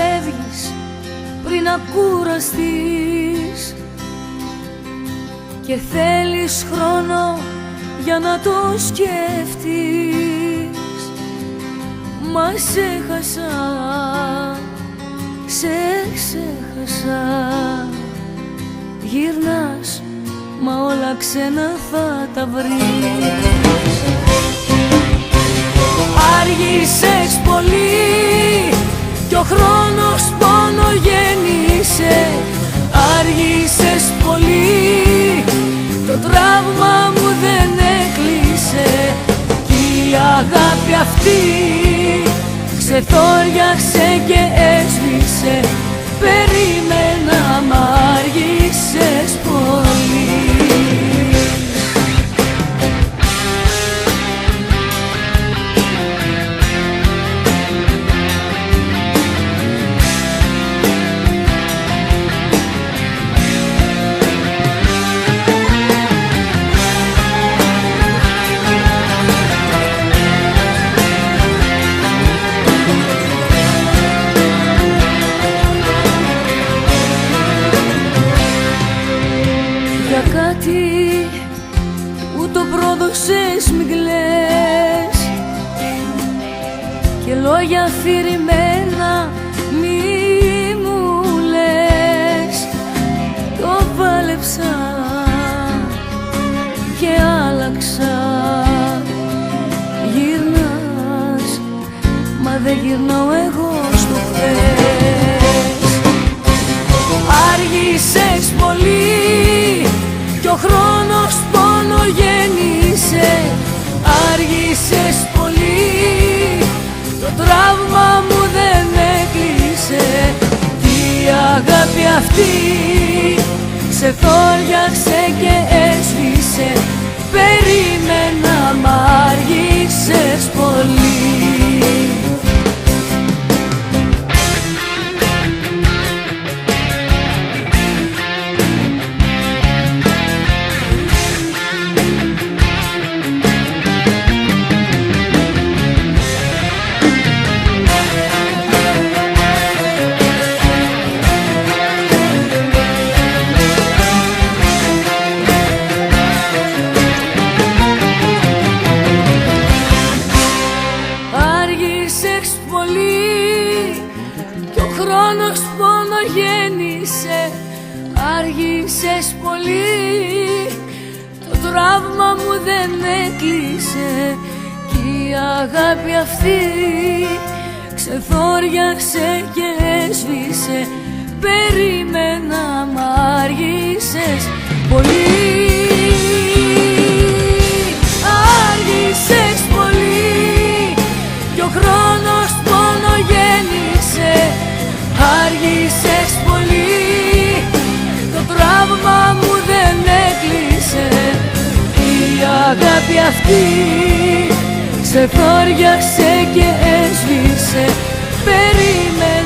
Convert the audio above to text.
φεύγεις πριν να κουραστείς και θέλεις χρόνο για να το σκεφτείς. Μα σε χάσα, σε ξέχασα. Γυρνάς, μα όλα ξένα θα τα βρεις. Άργησες πολύ κι ο χρόνος πόνο γέννησε. Άργησες πολύ, το τραύμα μου δεν έκλεισε. Κι η αγάπη αυτή ξεθόριαξε και έσβησε. Περίμενα μ' άργησες πολύ. Που το πρόδωσες μη κλαις και λόγια αφηρημένα μη μου λες. Το πάλεψα και άλλαξα. Γυρνάς, μα δεν γυρνάω εγώ στο χθες. Άργησες πολύ κι ο χρόνος πόνο γέννησε. Άργησες πολύ, το τραύμα μου δεν έκλεισε. Η αγάπη αυτή ξεθόριαξε και έσβησε. Περίμενα μ' άργησες πολύ. Κι ο χρόνος πόνο γέννησε. Άργησες πολύ, το τραύμα μου δεν έκλεισε. Κι η αγάπη αυτή ξεθόριαξε και έσβησε. Περίμενα μ' άργησες πολύ. Άργησες πολύ κι ο χρόνος πόνο γέννησε. Άργησες πολύ, το τραύμα μου δεν έκλεισε. Η αγάπη αυτή ξεθόριαξε και έσβησε. Περίμενα